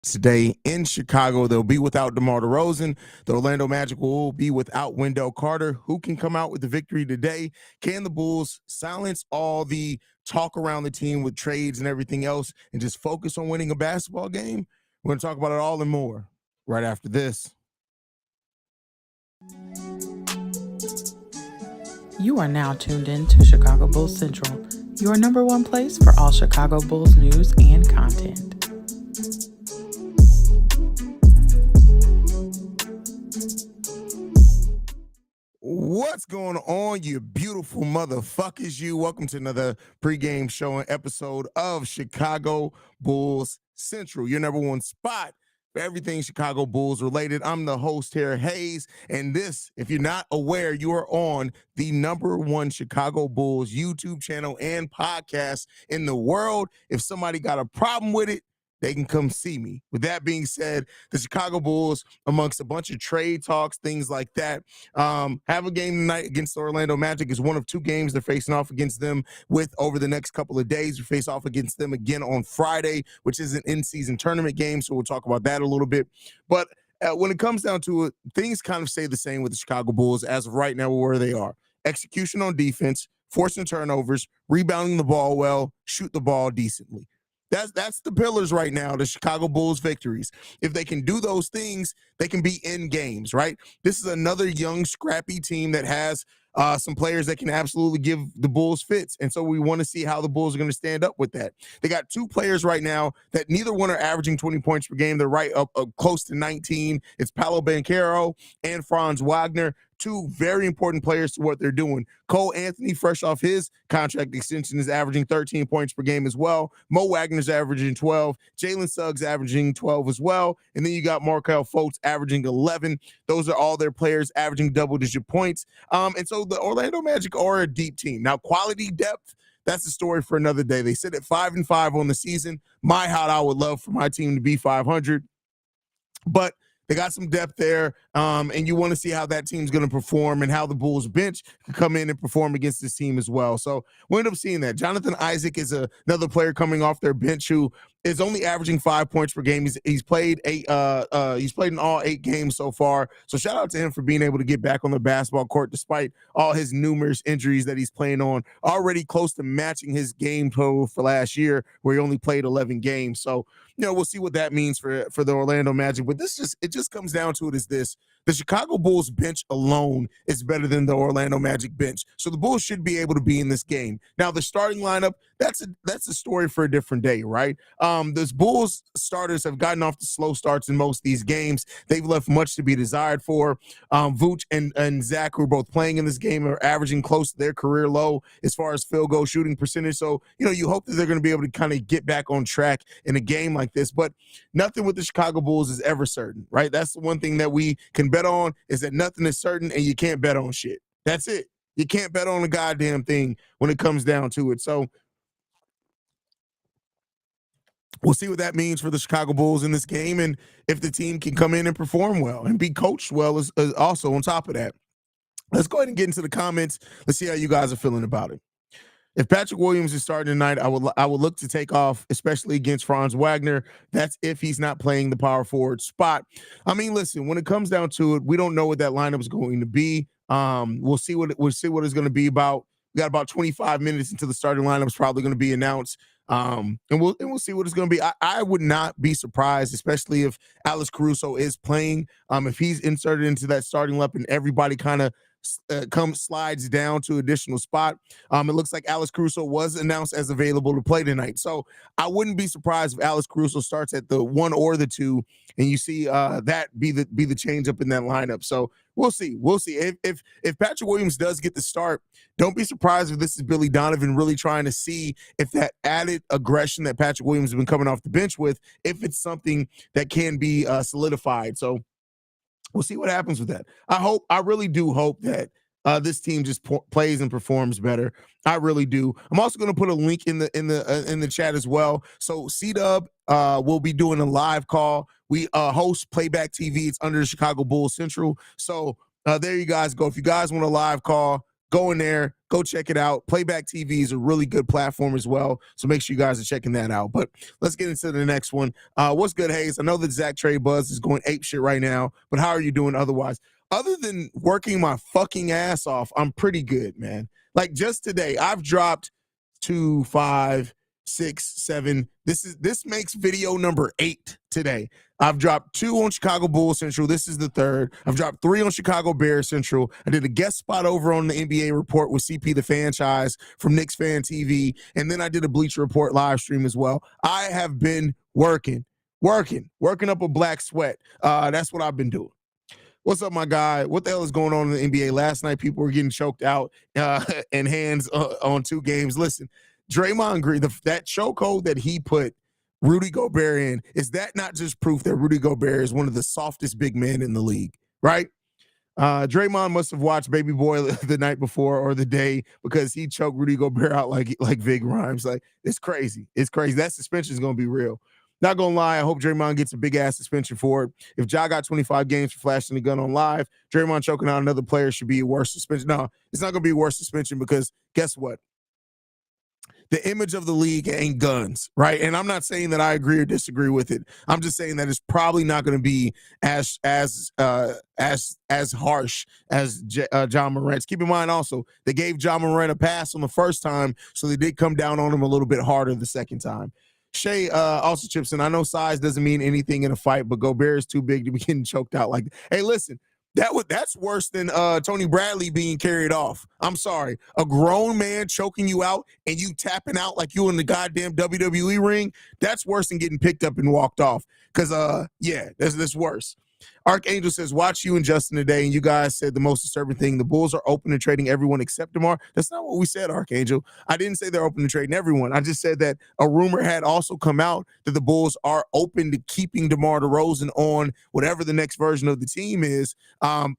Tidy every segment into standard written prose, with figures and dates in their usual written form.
today in Chicago. They'll be without DeMar DeRozan. The Orlando Magic will be without Wendell Carter. Who can come out with the victory today? Can the Bulls silence all the talk around the team with trades and everything else and just focus on winning a basketball game? We're going to talk about it all and more right after this. You are now tuned in to Chicago Bulls Central, your number one place for all Chicago Bulls news and content. What's going on, you beautiful motherfuckers? Welcome to another pregame show and episode of Chicago Bulls Central, your number one spot for everything Chicago Bulls related. I'm the host here, Haize, and this, if you're not aware, you are on the number one Chicago Bulls YouTube channel and podcast in the world. If somebody got a problem with it, they can come see me. With that being said, the Chicago Bulls, amongst a bunch of trade talks, things like that, have a game tonight against the Orlando Magic. Is one of two games they're facing off against them with over the next couple of days. We face off against them again on Friday, which is an in-season tournament game, so we'll talk about that a little bit. But when it comes down to it, things kind of stay the same with the Chicago Bulls as of right now where they are. Execution on defense, forcing turnovers, rebounding the ball well, shoot the ball decently. That's the pillars right now, the Chicago Bulls victories. If they can do those things, they can be in games, right? This is another young, scrappy team that has some players that can absolutely give the Bulls fits. And so we want to see how the Bulls are going to stand up with that. They got two players right now that neither one are averaging 20 points per game. They're right up close to 19. It's Paolo Banchero and Franz Wagner. Two very important players to what they're doing. Cole Anthony, fresh off his contract extension, is averaging 13 points per game as well. Mo Wagner's averaging 12. Jalen Suggs averaging 12 as well. And then you got Markelle Fultz averaging 11. Those are all their players averaging double-digit points. And so the Orlando Magic are a deep team. Now, quality depth, that's a story for another day. They sit at 5-5 on the season. I would love for my team to be 500. But they got some depth there, and you want to see how that team's going to perform and how the Bulls bench can come in and perform against this team as well. So we end up seeing that. Jonathan Isaac is another player coming off their bench who is only averaging 5 points per game. He's played he's played in all 8 games so far. So shout out to him for being able to get back on the basketball court despite all his numerous injuries that he's playing on. Already close to matching his game total for last year, where he only played 11 games. So we'll see what that means for the Orlando Magic. But it just comes down to it is this. The Chicago Bulls bench alone is better than the Orlando Magic bench. So the Bulls should be able to be in this game. Now, the starting lineup, that's a story for a different day, right? Those Bulls starters have gotten off the slow starts in most of these games. They've left much to be desired for. Vooch and Zach, who are both playing in this game, are averaging close to their career low as far as field goal shooting percentage. So, you hope that they're going to be able to kind of get back on track in a game like this. But nothing with the Chicago Bulls is ever certain, right? That's the one thing that we can bet on, is that nothing is certain and you can't bet on shit. That's it. You can't bet on a goddamn thing when it comes down to it. So we'll see what that means for the Chicago Bulls in this game, and if the team can come in and perform well and be coached well as also on top of that. Let's go ahead and get into the comments. Let's see how you guys are feeling about it. If Patrick Williams is starting tonight, I would look to take off, especially against Franz Wagner. That's if he's not playing the power forward spot. I mean, listen, when it comes down to it, we don't know what that lineup is going to be. We'll see what it's going to be about. We got about 25 minutes until the starting lineup is probably going to be announced. And we'll see what it's going to be. I would not be surprised, especially if Alex Caruso is playing. If he's inserted into that starting lineup and everybody kind of slides down to additional spot. It looks like Alex Caruso was announced as available to play tonight. So I wouldn't be surprised if Alex Caruso starts at the 1 or the 2, and you see that be the change up in that lineup. So we'll see. If Patrick Williams does get the start, don't be surprised if this is Billy Donovan really trying to see if that added aggression that Patrick Williams has been coming off the bench with, if it's something that can be solidified. So we'll see what happens with that. I really do hope that this team just plays and performs better. I really do. I'm also going to put a link in the chat as well. So C-Dub will be doing a live call. We host Playback TV. It's under the Chicago Bulls Central. So there you guys go. If you guys want a live call, go in there, go check it out. Playback TV is a really good platform as well, so make sure you guys are checking that out. But let's get into the next one. What's good, Haize? I know that Zach Trey Buzz is going ape shit right now, but how are you doing otherwise? Other than working my fucking ass off, I'm pretty good, man. Like just today, I've dropped 2, 5, 6, 7. This makes video number 8 today. I've dropped 2 on Chicago Bulls Central. This is the 3rd. I've dropped 3 on Chicago Bears Central. I did a guest spot over on the NBA Report with CP the Franchise from Knicks Fan TV. And then I did a Bleacher Report live stream as well. I have been working up a black sweat. That's what I've been doing. What's up, my guy? What the hell is going on in the NBA? Last night, people were getting choked out and hands on 2 games. Listen, Draymond Green, that chokehold that he put Rudy Gobert in, is that not just proof that Rudy Gobert is one of the softest big men in the league, right? Draymond must have watched Baby Boy the night before or the day because he choked Rudy Gobert out like Vig Rhymes. Like, it's crazy. It's crazy. That suspension is going to be real. Not going to lie, I hope Draymond gets a big-ass suspension for it. If Ja got 25 games for flashing the gun on live, Draymond choking out another player should be a worse suspension. No, it's not going to be a worse suspension because guess what? The image of the league ain't guns, right? And I'm not saying that I agree or disagree with it. I'm just saying that it's probably not going to be as harsh as John Morant's. Keep in mind also, they gave John Morant a pass on the first time, so they did come down on him a little bit harder the second time. Shay also chips in. I know size doesn't mean anything in a fight, but Gobert is too big to be getting choked out like that. Hey, listen. That's worse than Tony Bradley being carried off. I'm sorry. A grown man choking you out and you tapping out like you in the goddamn WWE ring, that's worse than getting picked up and walked off. Because, that's worse. Archangel says, watch you and Justin today, and you guys said the most disturbing thing, the Bulls are open to trading everyone except DeMar. That's not what we said, Archangel. I didn't say they're open to trading everyone. I just said that a rumor had also come out that the Bulls are open to keeping DeMar DeRozan on whatever the next version of the team is, and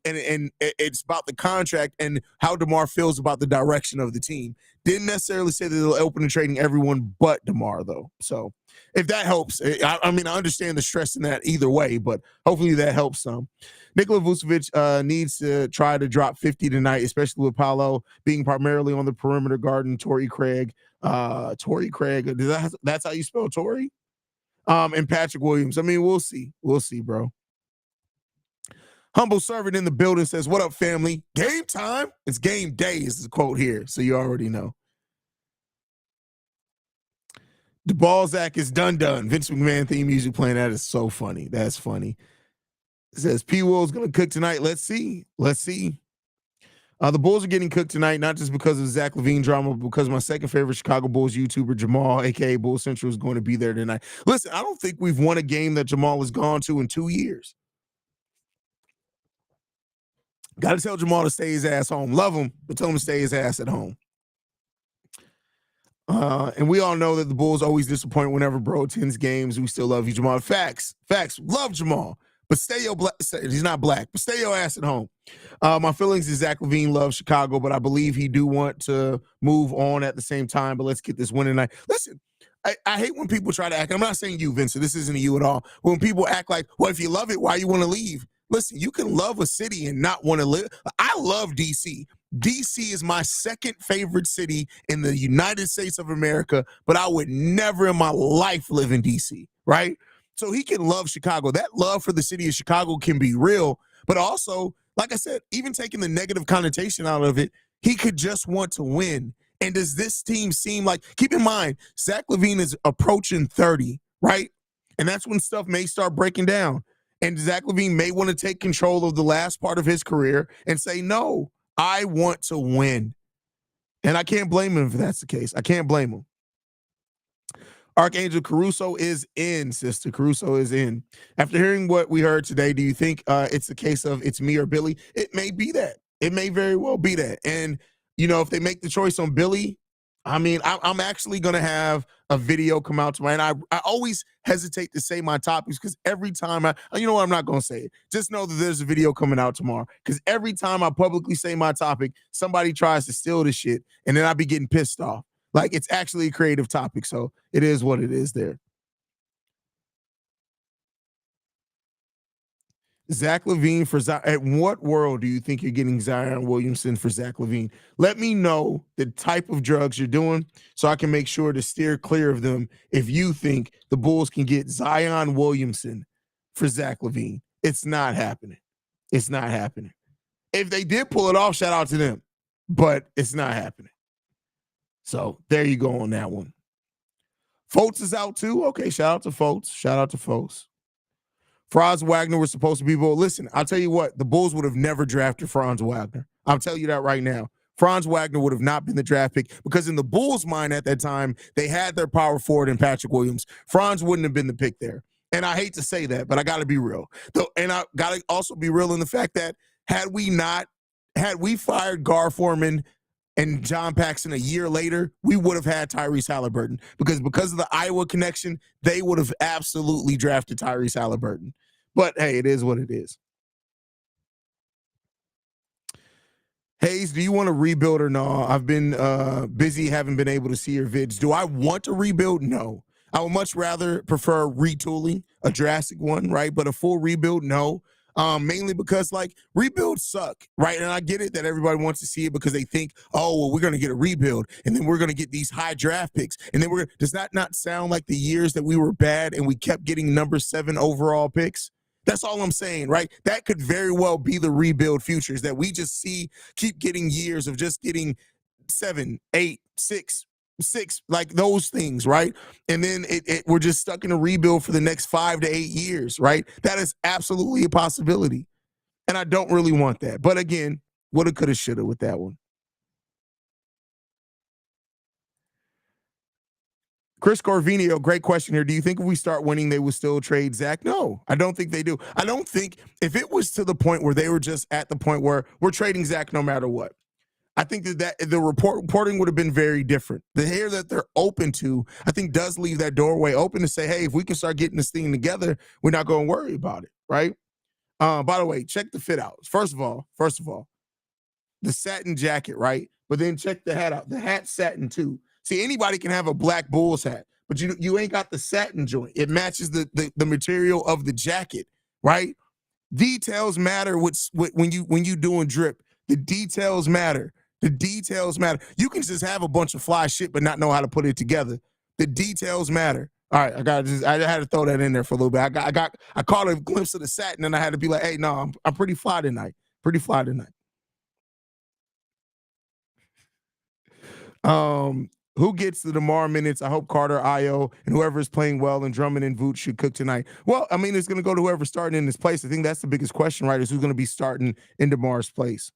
it's about the contract and how DeMar feels about the direction of the team. Didn't necessarily say that they're open to trading everyone but DeMar, though. So if that helps, I mean, I understand the stress in that either way, but hopefully that helps some. Nikola Vucevic needs to try to drop 50 tonight, especially with Paolo being primarily on the perimeter guarding Torrey Craig. That's how you spell Torrey? And Patrick Williams. I mean, we'll see. We'll see, bro. Humble servant in the building says, what up, family? Game time? It's game day is the quote here, so you already know. The Balzac is done. Vince McMahon theme music playing. That is so funny. That's funny. It says P. Will's going to cook tonight. Let's see. The Bulls are getting cooked tonight, not just because of Zach LaVine drama, but because my second favorite Chicago Bulls YouTuber, Jamal, a.k.a. Bull Central, is going to be there tonight. Listen, I don't think we've won a game that Jamal has gone to in 2 years. Got to tell Jamal to stay his ass home. Love him, but tell him to stay his ass at home. And we all know that the Bulls always disappoint whenever bro attends games. We still love you, Jamal. Facts. Love Jamal. But stay your black. He's not black, but stay your ass at home. My feelings is Zach LaVine loves Chicago, but I believe he do want to move on at the same time. But let's get this win tonight. Listen, I hate when people try to act. I'm not saying you, Vincent. This isn't you at all. When people act like, well, if you love it, why you want to leave? Listen, you can love a city and not want to live. I love D.C. D.C. is my second favorite city in the United States of America, but I would never in my life live in D.C., right? So he can love Chicago. That love for the city of Chicago can be real, but also, like I said, even taking the negative connotation out of it, he could just want to win. And does this team seem like, keep in mind, Zach LaVine is approaching 30, right? And that's when stuff may start breaking down. And Zach LaVine may want to take control of the last part of his career and say, no, I want to win. And I can't blame him if that's the case. I can't blame him. Archangel Caruso is in, sister. Caruso is in. After hearing what we heard today, do you think it's a case of it's me or Billy? It may be that. It may very well be that. And, you know, if they make the choice on Billy, I mean, I'm actually going to have a video come out tomorrow. And I always hesitate to say my topics because every time you know what, I'm not going to say it. Just know that there's a video coming out tomorrow because every time I publicly say my topic, somebody tries to steal the shit and then I be getting pissed off. Like, it's actually a creative topic, so it is what it is there. Zach LaVine for Zion. At what world do you think you're getting Zion Williamson for Zach LaVine? Let me know the type of drugs you're doing so I can make sure to steer clear of them if you think the Bulls can get Zion Williamson for Zach LaVine. It's not happening. It's not happening. If they did pull it off, shout out to them, but it's not happening. So there you go on that one. Fultz is out too. Okay, shout out to Fultz. Shout out to Fultz. Franz Wagner was supposed to be Bull. Listen, I'll tell you what, the Bulls would have never drafted Franz Wagner. I'll tell you that right now. Franz Wagner would have not been the draft pick because in the Bulls' mind at that time, they had their power forward in Patrick Williams. Franz wouldn't have been the pick there. And I hate to say that, but I got to be real. And I got to also be real in the fact that had we fired Gar Forman and John Paxson a year later, we would have had Tyrese Halliburton because of the Iowa connection, they would have absolutely drafted Tyrese Halliburton. But hey, it is what it is. Haize, do you want to rebuild or no? I've been busy, haven't been able to see your vids. Do I want to rebuild? No. I would much rather prefer retooling, a drastic one, right? But a full rebuild, no. Mainly because like rebuilds suck, right? And I get it that everybody wants to see it because they think, oh, well, we're going to get a rebuild and then we're going to get these high draft picks. And then does that not sound like the years that we were bad and we kept getting number 7 overall picks? That's all I'm saying, right? That could very well be the rebuild futures that we just keep getting years of just getting 7, 8, 6, like those things, right? And then we're just stuck in a rebuild for the next 5 to 8 years, right? That is absolutely a possibility. And I don't really want that. But again, woulda, coulda, shoulda with that one. Chris Corvinio, great question here. Do you think if we start winning, they will still trade Zach? No, I don't think they do. I don't think if it was to the point where they were just at the point where we're trading Zach no matter what, I think that the reporting would have been very different. The hair that they're open to, I think, does leave that doorway open to say, hey, if we can start getting this thing together, we're not going to worry about it, right? By the way, check the fit out. First of all, the satin jacket, right? But then check the hat out. The hat's satin too. See, anybody can have a black Bulls hat, but you ain't got the satin joint. It matches the material of the jacket, right? Details matter when you doing drip. The details matter. The details matter. You can just have a bunch of fly shit but not know how to put it together. The details matter. All right, I had to throw that in there for a little bit. I caught a glimpse of the satin and I had to be like, hey, no, I'm pretty fly tonight. Pretty fly tonight. Who gets the DeMar minutes? I hope Carter, Io, and whoever is playing well and Drummond and Vooch should cook tonight. Well, I mean, it's going to go to whoever's starting in this place. I think that's the biggest question, right, is who's going to be starting in DeMar's place.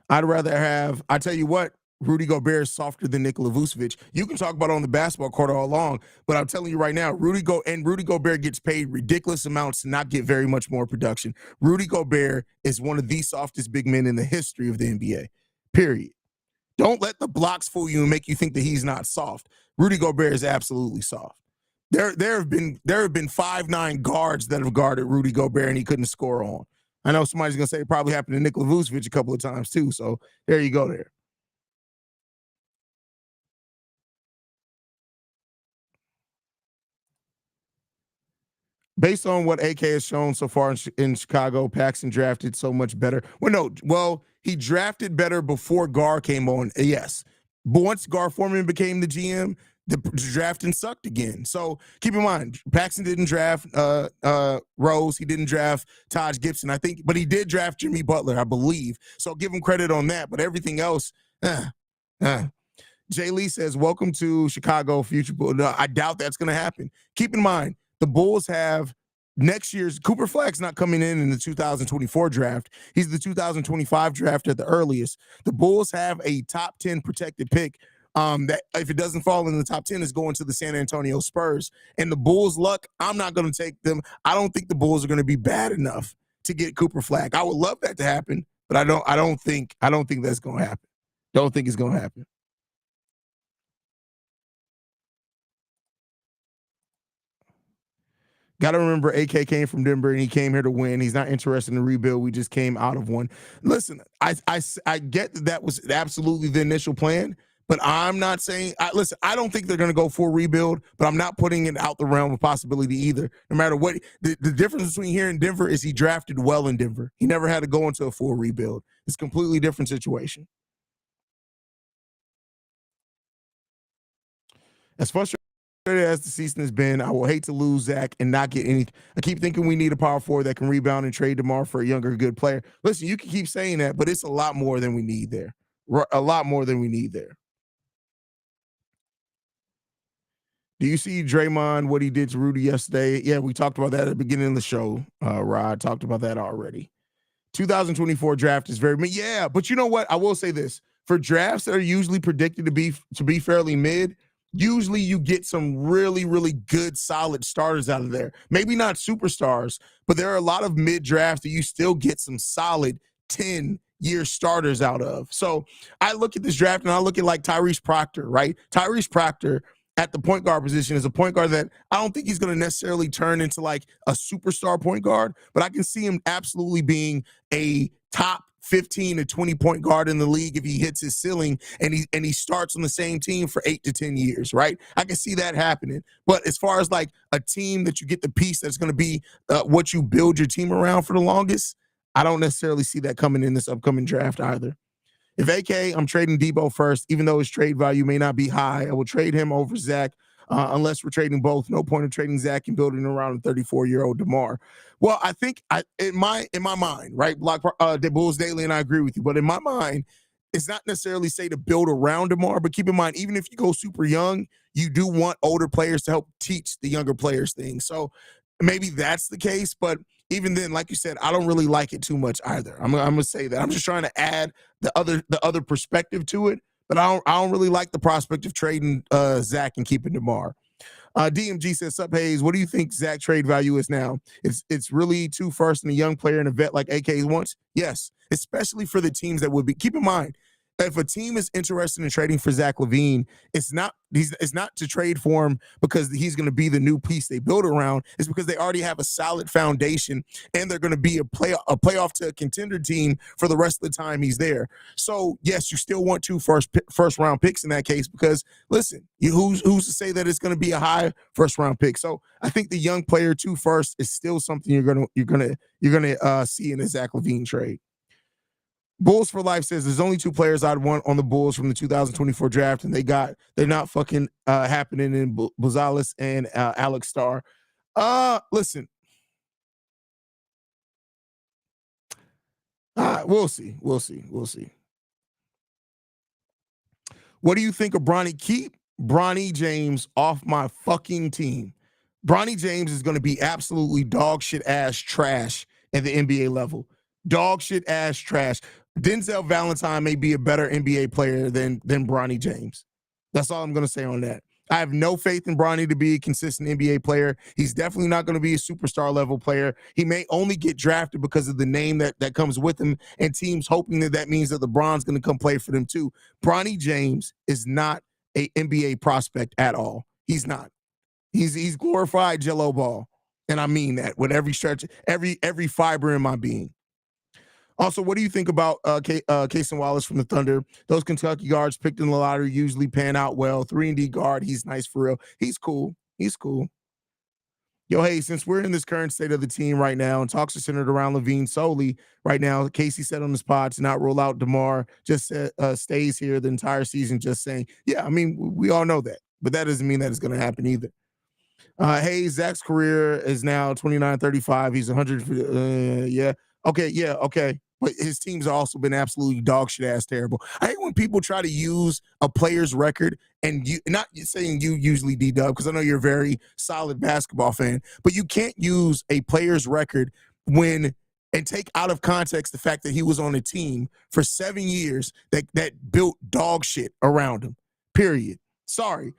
I'd rather have, I tell you what, Rudy Gobert is softer than Nikola Vucevic. You can talk about it on the basketball court all along, but I'm telling you right now, Rudy Gobert gets paid ridiculous amounts to not get very much more production. Rudy Gobert is one of the softest big men in the history of the NBA, period. Don't let the blocks fool you and make you think that he's not soft. Rudy Gobert is absolutely soft. There have been 5'9" guards that have guarded Rudy Gobert and he couldn't score on. I know somebody's gonna say it probably happened to Nikola Vucevic a couple of times too. So there you go there. Based on what AK has shown so far in Chicago, Paxson drafted so much better. Well, he drafted better before Gar came on. Yes. But once Gar Forman became the GM, the drafting sucked again. So keep in mind, Paxson didn't draft Rose. He didn't draft Taj Gibson, I think, but he did draft Jimmy Butler, I believe. So give him credit on that. But everything else, Jay Lee says, welcome to Chicago, future Bulls. No, I doubt that's going to happen. Keep in mind, the Bulls have next year's Cooper Flagg's not coming in the 2024 draft. He's the 2025 draft at the earliest. The Bulls have a top 10 protected pick that if it doesn't fall in the top 10 is going to the San Antonio Spurs. And the Bulls' luck, I'm not going to take them. I don't think the Bulls are going to be bad enough to get Cooper Flagg. I would love that to happen, but I don't think that's going to happen. Don't think it's going to happen. Got to remember, AK came from Denver and he came here to win. He's not interested in a rebuild. We just came out of one. Listen, I get that was absolutely the initial plan, But I'm not saying, listen, I don't think they're going to go full rebuild, but I'm not putting it out the realm of possibility either. No matter what, the difference between here and Denver is he drafted well in Denver. He never had to go into a full rebuild. It's a completely different situation. As frustrating as the season has been, I will hate to lose Zach and not get any. I keep thinking we need a power forward that can rebound and trade DeMar for a younger, good player. Listen, you can keep saying that, but it's a lot more than we need there. A lot more than we need there. Do you see Draymond, what he did to Rudy yesterday? Yeah, we talked about that at the beginning of the show. Rod talked about that already. 2024 draft is yeah, but you know what? I will say this. For drafts that are usually predicted to be fairly mid, usually you get some really, really good, solid starters out of there. Maybe not superstars, but there are a lot of mid drafts that you still get some solid 10-year starters out of. So I look at this draft and I look at like Tyrese Proctor, right? Tyrese Proctor at the point guard position is a point guard that I don't think he's going to necessarily turn into like a superstar point guard, but I can see him absolutely being a top 15 to 20 point guard in the league if he hits his ceiling and he starts on the same team for 8 to 10 years, right? I can see that happening. But as far as like a team that you get the piece that's going to be what you build your team around for the longest, I don't necessarily see that coming in this upcoming draft either. If AK, I'm trading Debo first, even though his trade value may not be high. I will trade him over Zach unless we're trading both. No point in trading Zach and building around a 34-year-old DeMar. Well, I think in my mind, right, Block the Bulls Daily, and I agree with you, but in my mind, it's not necessarily say to build around DeMar, but keep in mind, even if you go super young, you do want older players to help teach the younger players things. So maybe that's the case, but even then, like you said, I don't really like it too much either. I'm gonna say that. I'm just trying to add the other perspective to it, but I don't really like the prospect of trading Zach and keeping DeMar. DMG says, "Sup Haize, what do you think Zach trade value is now? It's really 2 firsts and a young player and a vet like AK wants. Yes, especially for the teams that would be. Keep in mind, if a team is interested in trading for Zach LaVine, it's not to trade for him because he's going to be the new piece they build around. It's because they already have a solid foundation and they're going to be a playoff to a contender team for the rest of the time he's there. So yes, you still want 2 first round picks in that case because listen, who's to say that it's going to be a high first round pick? So I think the young player 2 first is still something you're gonna see in a Zach LaVine trade. Bulls for Life says there's only 2 players I'd want on the Bulls from the 2024 draft, and they're not fucking happening in Bozales and Alex Starr. Listen, we'll see. What do you think of Bronny? Keep Bronny James off my fucking team. Bronny James is going to be absolutely dog shit ass trash at the NBA level. Dog shit ass trash. Denzel Valentine may be a better NBA player than Bronny James. That's all I'm going to say on that. I have no faith in Bronny to be a consistent NBA player. He's definitely not going to be a superstar level player. He may only get drafted because of the name that comes with him and teams hoping that means that LeBron's going to come play for them too. Bronny James is not a NBA prospect at all. He's not. He's glorified Jello ball. And I mean that with every stretch, every fiber in my being. Also, what do you think about Cason Wallace from the Thunder? Those Kentucky guards picked in the lottery usually pan out well. 3-and-D guard, he's nice for real. He's cool. Yo, hey, since we're in this current state of the team right now and talks are centered around LaVine solely right now, Casey said on the spot to not rule out DeMar, just stays here the entire season, just saying, yeah, I mean, we all know that, but that doesn't mean that it's going to happen either. Hey, Zach's career is now 29-35. He's 100. Yeah. Okay. But his teams have also been absolutely dog shit ass terrible. I hate when people try to use a player's record and you not saying you usually D-Dub because I know you're a very solid basketball fan, but you can't use a player's record and take out of context the fact that he was on a team for 7 years that built dog shit around him. Period. Sorry.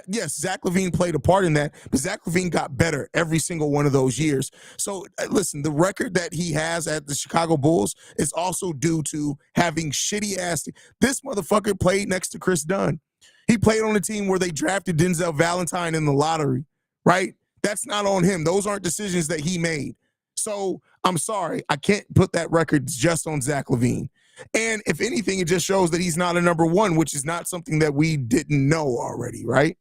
Yes, Zach LaVine played a part in that, but Zach LaVine got better every single one of those years. So listen, the record that he has at the Chicago Bulls is also due to having shitty ass. This motherfucker played next to Chris Dunn. He played on a team where they drafted Denzel Valentine in the lottery, right? That's not on him. Those aren't decisions that he made. So I'm sorry, I can't put that record just on Zach LaVine. And if anything, it just shows that he's not a number one, which is not something that we didn't know already, right?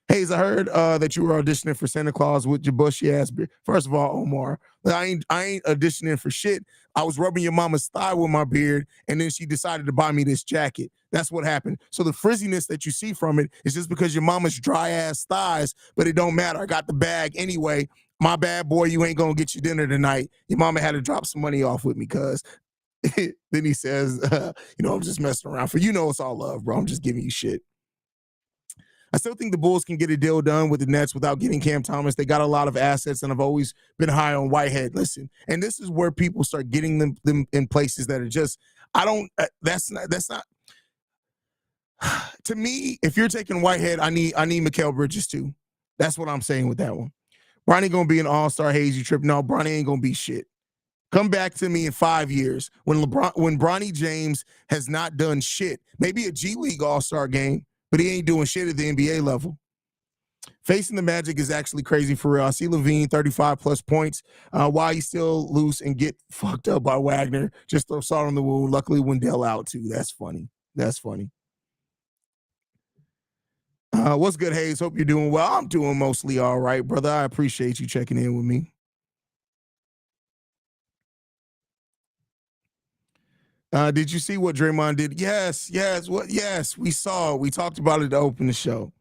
Haize, I heard that you were auditioning for Santa Claus with your bushy ass beard. First of all, Omar, I ain't auditioning for shit. I was rubbing your mama's thigh with my beard, and then she decided to buy me this jacket. That's what happened. So the frizziness that you see from it is just because your mama's dry ass thighs, but it don't matter. I got the bag anyway. My bad boy, you ain't gonna get your dinner tonight. Your mama had to drop some money off with me, cuz. Then he says, I'm just messing around. For it's all love, bro. I'm just giving you shit. I still think the Bulls can get a deal done with the Nets without getting Cam Thomas. They got a lot of assets, and I've always been high on Whitehead. Listen, and this is where people start getting them in places that are just, that's not, to me, if you're taking Whitehead, I need Mikal Bridges too. That's what I'm saying with that one. Bronny going to be an all-star hazy trip. No, Bronny ain't going to be shit. Come back to me in 5 years when Bronny James has not done shit. Maybe a G League all-star game, but he ain't doing shit at the NBA level. Facing the Magic is actually crazy for real. I see Levine, 35-plus points. Why he's still loose and get fucked up by Wagner. Just throw salt on the wound. Luckily, Wendell out, too. That's funny. What's good, Haize? Hope you're doing well. I'm doing mostly all right, brother. I appreciate you checking in with me. Did you see what Draymond did? Yes. Yes, we saw. We talked about it to open the show.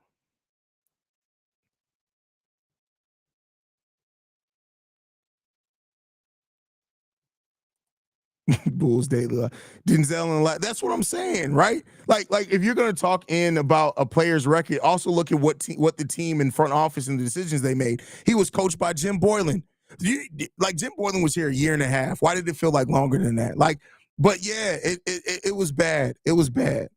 Bulls daily. Denzel and that's what I'm saying, right? Like if you're gonna talk in about a player's record, also look at what the team in front office and the decisions they made. He was coached by Jim Boylan. Jim Boylan was here a year and a half. Why did it feel like longer than that? But yeah, it was bad. It was bad.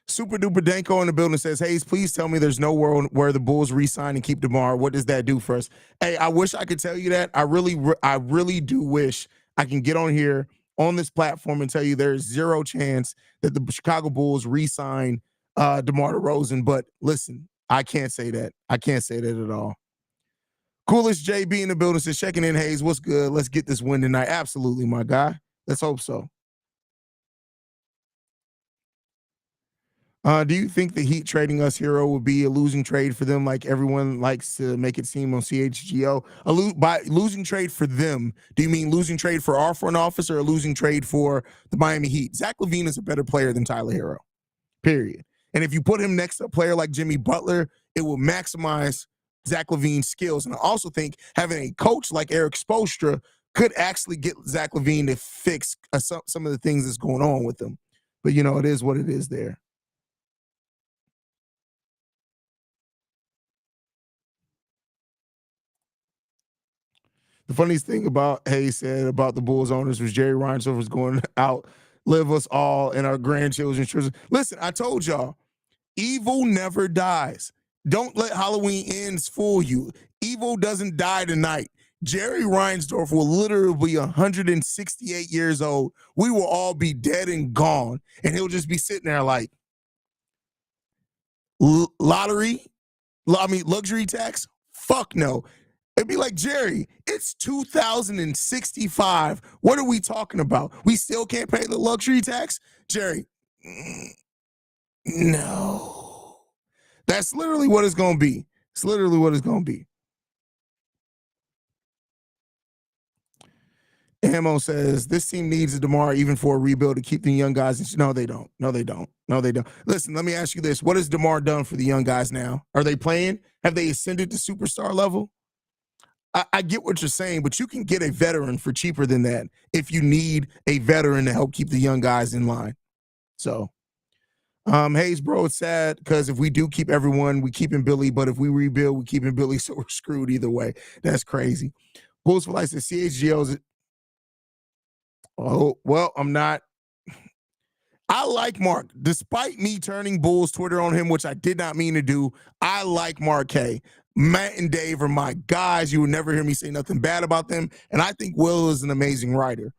Super Duper Danko in the building says, Haize, please tell me there's no world where the Bulls re-sign and keep DeMar. What does that do for us? Hey, I wish I could tell you that. I really do wish I can get on here on this platform and tell you there's zero chance that the Chicago Bulls re-sign DeMar DeRozan. But listen, I can't say that. I can't say that at all. Coolest JB in the building says, checking in, Haize, what's good? Let's get this win tonight. Absolutely, my guy. Let's hope so. Do you think the Heat trading us Hero would be a losing trade for them, like everyone likes to make it seem on CHGO? By losing trade for them, do you mean losing trade for our front office or a losing trade for the Miami Heat? Zach LaVine is a better player than Tyler Hero, period. And if you put him next to a player like Jimmy Butler, it will maximize Zach LaVine's skills. And I also think having a coach like Eric Spoelstra could actually get Zach LaVine to fix some of the things that's going on with him. But, it is what it is there. The funniest thing about Haize said about the Bulls owners was Jerry Reinsdorf was going out, live us all and our grandchildren's children. Listen, I told y'all, evil never dies. Don't let Halloween ends fool you. Evil doesn't die tonight. Jerry Reinsdorf will literally be 168 years old. We will all be dead and gone. And he'll just be sitting there like, luxury tax? Fuck no. It'd be like, Jerry, it's 2065. What are we talking about? We still can't pay the luxury tax? Jerry, no. That's literally what it's going to be. It's literally what it's going to be. Ammo says, this team needs a DeMar even for a rebuild to keep the young guys. No, they don't. Listen, let me ask you this. What has DeMar done for the young guys now? Are they playing? Have they ascended to superstar level? I get what you're saying, but you can get a veteran for cheaper than that if you need a veteran to help keep the young guys in line. So, Haize, bro, it's sad because if we do keep everyone, we keep in Billy, but if we rebuild, we keep in Billy, so we're screwed either way. That's crazy. Bulls for Life says CHGO's. Oh, well, I'm not. I like Mark. Despite me turning Bulls Twitter on him, which I did not mean to do, I like Mark K. Matt and Dave are my guys. You will never hear me say nothing bad about them. And I think Will is an amazing writer.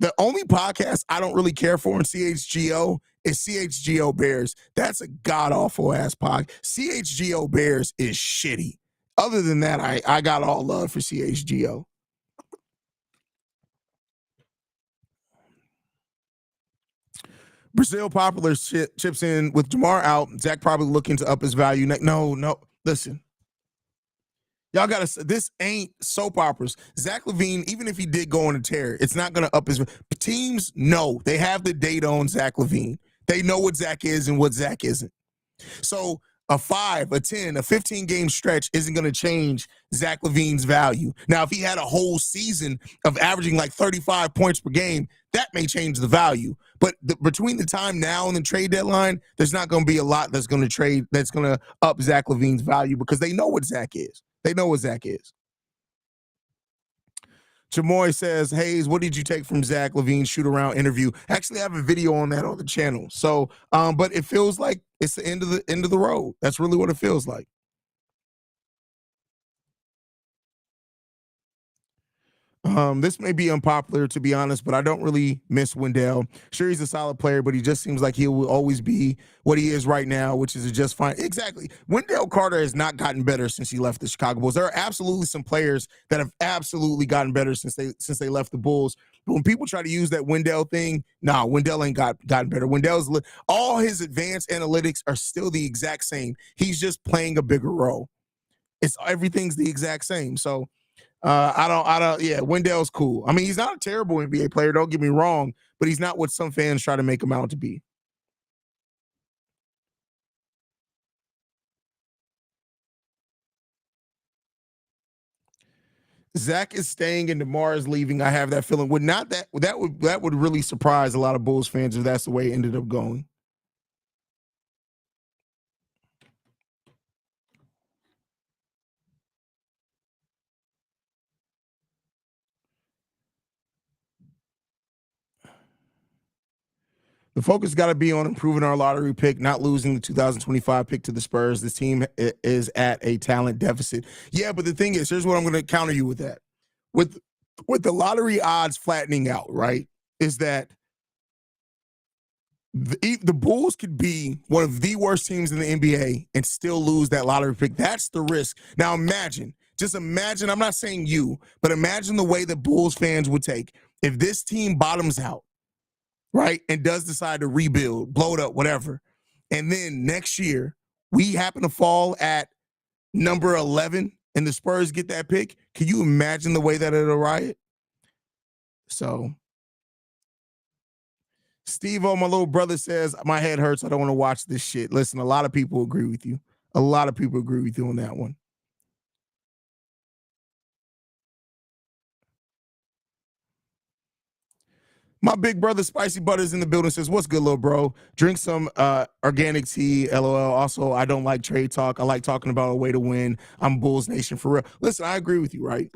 The only podcast I don't really care for in CHGO is CHGO Bears. That's a god-awful ass pod. CHGO Bears is shitty. Other than that, I got all love for CHGO. Brazil Popular chips in with DeMar out. Zach probably looking to up his value. No. Listen, y'all got to. This ain't soap operas. Zach LaVine, even if he did go on a tear, it's not going to up his. Teams know they have the data on Zach LaVine. They know what Zach is and what Zach isn't. So a 5, a 10, a 15 game stretch isn't going to change Zach LaVine's value. Now, if he had a whole season of averaging like 35 points per game, that may change the value. But between the time now and the trade deadline, there's not going to be a lot that's going to trade, that's going to up Zach LaVine's value because they know what Zach is. They know what Zach is. Chamoy says, Haize, what did you take from Zach LaVine's shoot-around interview? Actually, I have a video on that on the channel. So, but it feels like it's the end of the road. That's really what it feels like. This may be unpopular, to be honest, but I don't really miss Wendell. Sure, he's a solid player, but he just seems like he will always be what he is right now, which is just fine. Exactly. Wendell Carter has not gotten better since he left the Chicago Bulls. There are absolutely some players that have absolutely gotten better since they left the Bulls. But when people try to use that Wendell thing, nah, Wendell ain't gotten better. All his advanced analytics are still the exact same. He's just playing a bigger role. Everything's the exact same. So yeah, Wendell's cool. I mean, he's not a terrible NBA player, don't get me wrong, but he's not what some fans try to make him out to be. Zach is staying and DeMar is leaving. I have that feeling. That would really surprise a lot of Bulls fans if that's the way it ended up going. The focus got to be on improving our lottery pick, not losing the 2025 pick to the Spurs. This team is at a talent deficit. Yeah, but the thing is, here's what I'm going to counter you with that. With the lottery odds flattening out, right, is that the Bulls could be one of the worst teams in the NBA and still lose that lottery pick. That's the risk. Now just imagine, I'm not saying you, but imagine the way the Bulls fans would take if this team bottoms out, right, and does decide to rebuild, blow it up, whatever. And then next year, we happen to fall at number 11 and the Spurs get that pick. Can you imagine the way that it'll riot? So, Steve-O, my little brother, says, my head hurts. I don't want to watch this shit. Listen, a lot of people agree with you. A lot of people agree with you on that one. My big brother, Spicy Butters, in the building, says, what's good, little bro? Drink some organic tea, LOL. Also, I don't like trade talk. I like talking about a way to win. I'm Bulls Nation for real. Listen, I agree with you, right?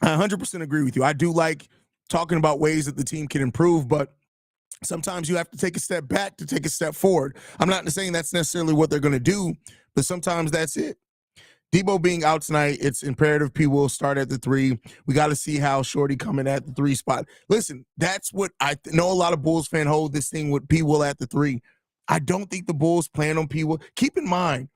I 100% agree with you. I do like talking about ways that the team can improve, but sometimes you have to take a step back to take a step forward. I'm not saying that's necessarily what they're going to do, but sometimes that's it. Debo being out tonight, it's imperative P will start at the 3. We got to see how Shorty coming at the 3 spot. Listen, that's what I know. A lot of Bulls fans hold this thing with P will at the 3. I don't think the Bulls plan on P will. Keep in mind,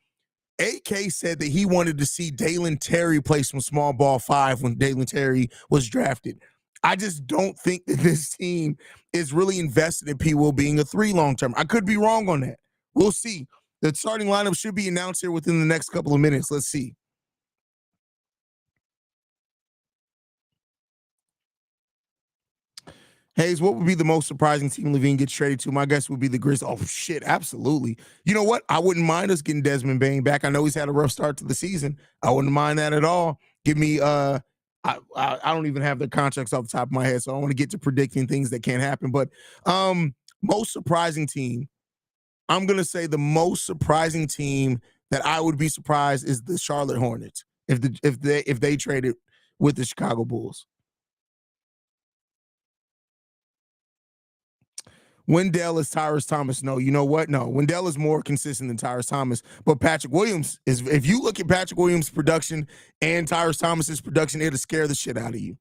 AK said that he wanted to see Dalen Terry play some small ball 5 when Dalen Terry was drafted. I just don't think that this team is really invested in P will being a 3 long term. I could be wrong on that. We'll see. The starting lineup should be announced here within the next couple of minutes. Let's see. Haize, what would be the most surprising team LaVine gets traded to? My guess would be the Grizzlies. Oh, shit, absolutely. You know what? I wouldn't mind us getting Desmond Bane back. I know he's had a rough start to the season. I wouldn't mind that at all. Give me, I don't even have the contracts off the top of my head, so I don't want to get to predicting things that can't happen. But most surprising team, I'm going to say the most surprising team that I would be surprised is the Charlotte Hornets if they traded with the Chicago Bulls. Wendell is Tyrese Thomas. No, you know what? No, Wendell is more consistent than Tyrese Thomas. But Patrick Williams is, if you look at Patrick Williams' production and Tyrese Thomas's production, it'll scare the shit out of you.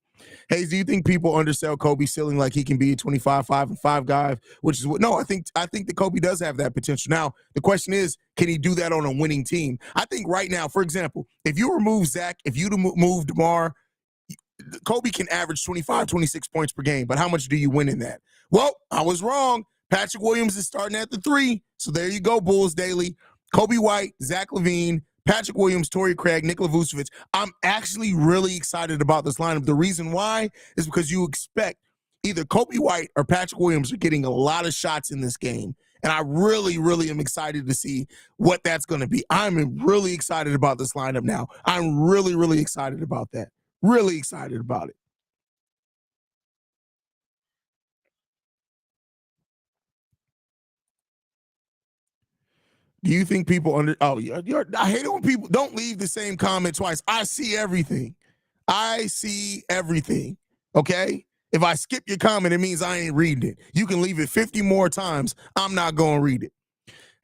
Haize, do you think people undersell Kobe's ceiling like he can be a 25, 5, and 5 guy? Which is what? No, I think that Kobe does have that potential. Now, the question is, can he do that on a winning team? I think right now, for example, if you remove Zach, if you remove DeMar, Kobe can average 25, 26 points per game, but how much do you win in that? Well, I was wrong. Patrick Williams is starting at the 3. So there you go, Bulls Daily. Kobe White, Zach LaVine, Patrick Williams, Torrey Craig, Nikola Vucevic. I'm actually really excited about this lineup. The reason why is because you expect either Kobe White or Patrick Williams are getting a lot of shots in this game. And I really, really am excited to see what that's going to be. I'm really excited about this lineup now. I'm really, really excited about that. Really excited about it. Do you think people I hate it when people don't leave the same comment twice. I see everything. I see everything. Okay? If I skip your comment, it means I ain't reading it. You can leave it 50 more times. I'm not going to read it.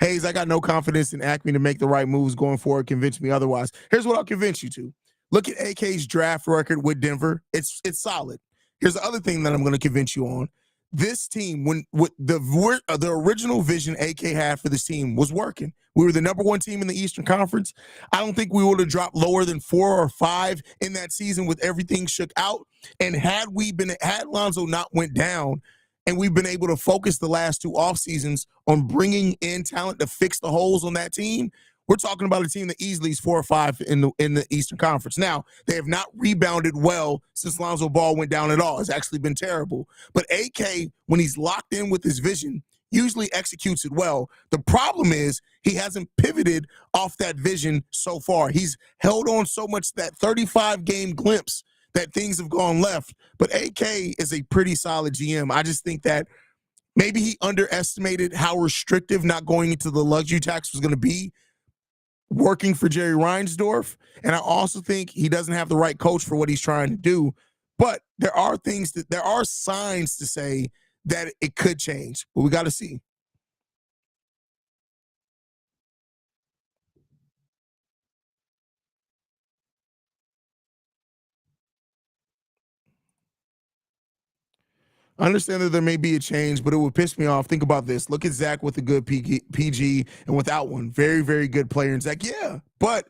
Haize, I got no confidence in Acme to make the right moves going forward. Convince me otherwise. Here's what I'll convince you to. Look at AK's draft record with Denver. It's solid. Here's the other thing that I'm going to convince you on. This team, when with the original vision AK had for this team was working. We were the number 1 team in the Eastern Conference. I don't think we would have dropped lower than 4 or 5 in that season with everything shook out. And had Lonzo not went down, and we've been able to focus the last 2 off seasons on bringing in talent to fix the holes on that team, we're talking about a team that easily is 4 or 5 in the Eastern Conference. Now, they have not rebounded well since Lonzo Ball went down at all. It's actually been terrible. But AK, when he's locked in with his vision, usually executes it well. The problem is he hasn't pivoted off that vision so far. He's held on so much that 35-game glimpse that things have gone left. But AK is a pretty solid GM. I just think that maybe he underestimated how restrictive not going into the luxury tax was going to be working for Jerry Reinsdorf. And I also think he doesn't have the right coach for what he's trying to do. But there are signs to say that it could change, but we got to see. I understand that there may be a change, but it would piss me off. Think about this. Look at Zach with a good PG and without one. Very, very good player. And Zach, yeah. But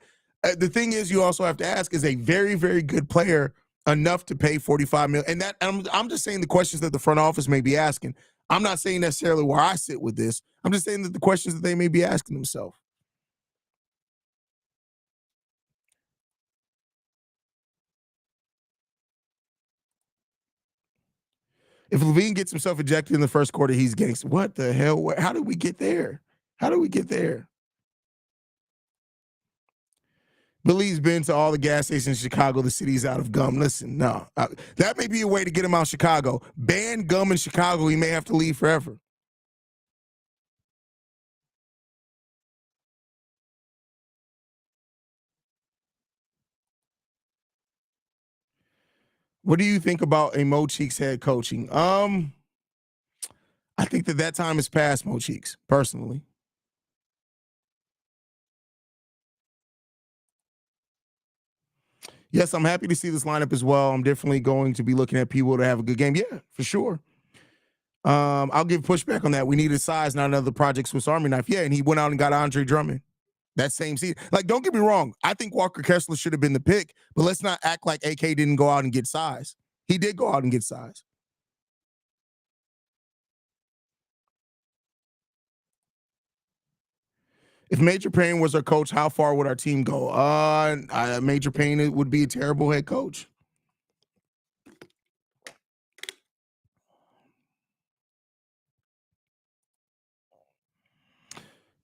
the thing is, you also have to ask, is a very, very good player enough to pay $45 million? And that I'm just saying the questions that the front office may be asking. I'm not saying necessarily where I sit with this. I'm just saying that the questions that they may be asking themselves. If LaVine gets himself ejected in the first quarter, he's gangster. What the hell? How did we get there? How did we get there? Billy's been to all the gas stations in Chicago. The city's out of gum. Listen, no. That may be a way to get him out of Chicago. Ban gum in Chicago. He may have to leave forever. What do you think about a Mo Cheeks head coaching? I think that time is past, Mo Cheeks, personally. Yes, I'm happy to see this lineup as well. I'm definitely going to be looking at people to have a good game. Yeah, for sure. I'll give pushback on that. We needed size, not another Project Swiss Army knife. Yeah, and he went out and got Andre Drummond that same season. Like, don't get me wrong. I think Walker Kessler should have been the pick, but let's not act like AK didn't go out and get size. He did go out and get size. If Major Payne was our coach, how far would our team go? Major Payne would be a terrible head coach.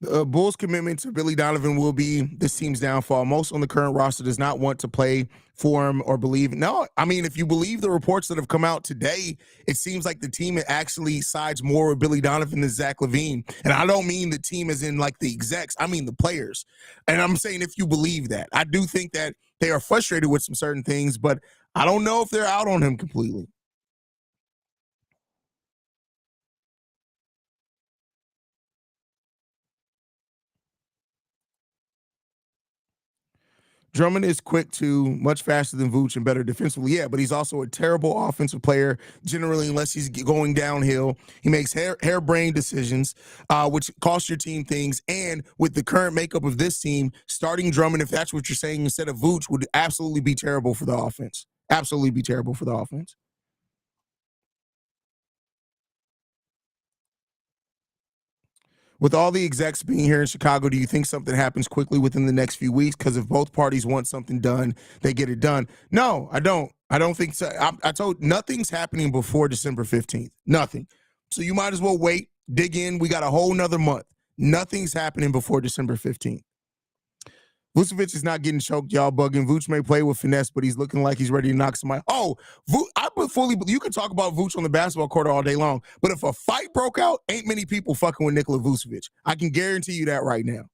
The Bulls' commitment to Billy Donovan will be this team's downfall. Most on the current roster does not want to play for him or believe. No, I mean, if you believe the reports that have come out today, it seems like the team actually sides more with Billy Donovan than Zach LaVine. And I don't mean the team as in like the execs. I mean the players. And I'm saying if you believe that. I do think that they are frustrated with some certain things, but I don't know if they're out on him completely. Drummond is quick too, much faster than Vooch and better defensively. Yeah, but he's also a terrible offensive player, generally, unless he's going downhill. He makes harebrained decisions, which cost your team things. And with the current makeup of this team, starting Drummond, if that's what you're saying, instead of Vooch, would absolutely be terrible for the offense. Absolutely be terrible for the offense. With all the execs being here in Chicago, do you think something happens quickly within the next few weeks? Because if both parties want something done, they get it done. No, I don't. I don't think so. I told nothing's happening before December 15th. Nothing. So you might as well wait, dig in. We got a whole nother month. Nothing's happening before December 15th. Vucevic is not getting choked, y'all bugging. Vooch may play with finesse, but he's looking like he's ready to knock somebody. Oh, I fully. You can talk about Vooch on the basketball court all day long, but if a fight broke out, ain't many people fucking with Nikola Vucevic. I can guarantee you that right now.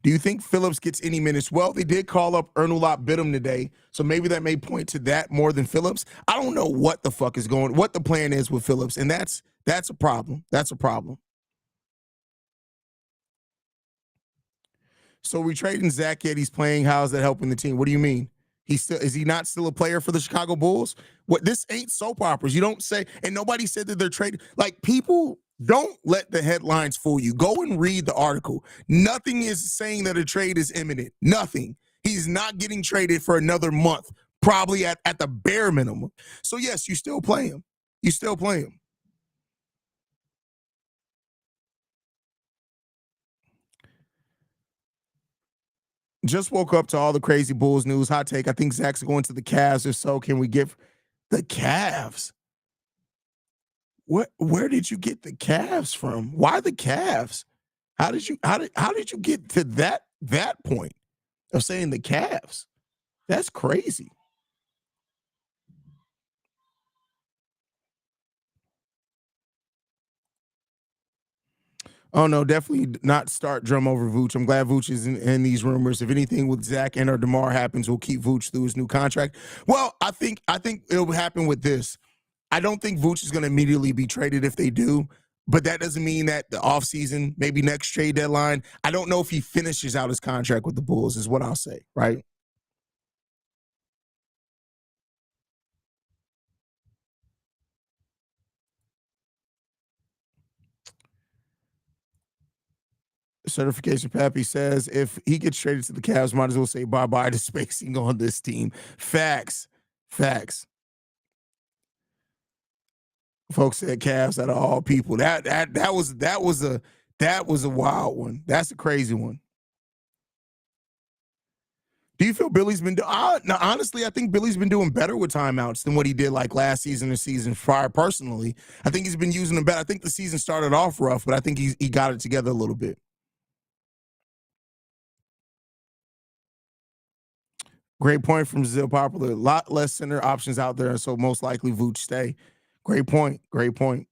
Do you think Phillips gets any minutes? Well, they did call up Ernulop Bidham today, so maybe that may point to that more than Phillips. I don't know what the fuck is what the plan is with Phillips, and that's a problem. That's a problem. So we trading Zach yet he's playing. How's that helping the team? What do you mean? Is he not still a player for the Chicago Bulls? What this ain't soap operas. You don't say, and nobody said that they're trading. Like, people don't let the headlines fool you. Go and read the article. Nothing is saying that a trade is imminent. Nothing. He's not getting traded for another month, probably at the bare minimum. So yes, you still play him. You still play him. Just woke up to all the crazy Bulls news. Hot take. I think Zach's going to the Cavs. If so, can we give the Cavs? Where did you get the Cavs from? Why the Cavs? How did you get to that point of saying the Cavs? That's crazy. Oh no, definitely not start drum over Vooch. I'm glad Vooch is in these rumors. If anything with Zach and or DeMar happens, we'll keep Vooch through his new contract. Well, I think it'll happen with this. I don't think Vooch is going to immediately be traded if they do, but that doesn't mean that the offseason, maybe next trade deadline, I don't know if he finishes out his contract with the Bulls, is what I'll say, right? Certification Pappy says if he gets traded to the Cavs, might as well say bye-bye to spacing on this team. Facts. Facts. Folks said Cavs out of all people. That was a wild one. That's a crazy one. Do you feel Billy's been doing? Now, honestly, I think Billy's been doing better with timeouts than what he did like last season or season prior. Personally, I think he's been using them better. I think the season started off rough, but I think he got it together a little bit. Great point from Zil Popular. A lot less center options out there, so most likely Vooch stay. Great point. Great point.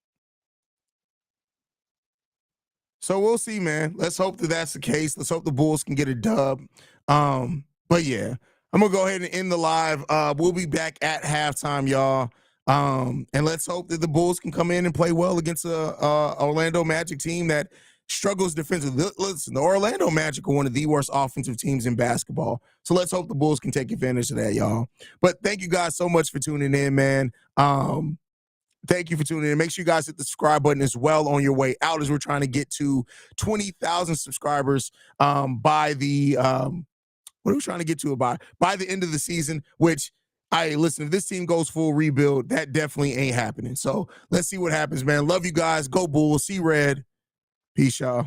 So we'll see, man. Let's hope that that's the case. Let's hope the Bulls can get a dub. But yeah, I'm gonna go ahead and end the live. We'll be back at halftime, y'all. And let's hope that the Bulls can come in and play well against a Orlando Magic team that struggles defensively. Listen, the Orlando Magic are one of the worst offensive teams in basketball. So let's hope the Bulls can take advantage of that, y'all. But thank you guys so much for tuning in, man. Thank you for tuning in. Make sure you guys hit the subscribe button as well on your way out as we're trying to get to 20,000 subscribers by the what are we trying to get to by the end of the season, which listen, if this team goes full rebuild, that definitely ain't happening. So let's see what happens, man. Love you guys. Go Bulls. See red. Peace, y'all.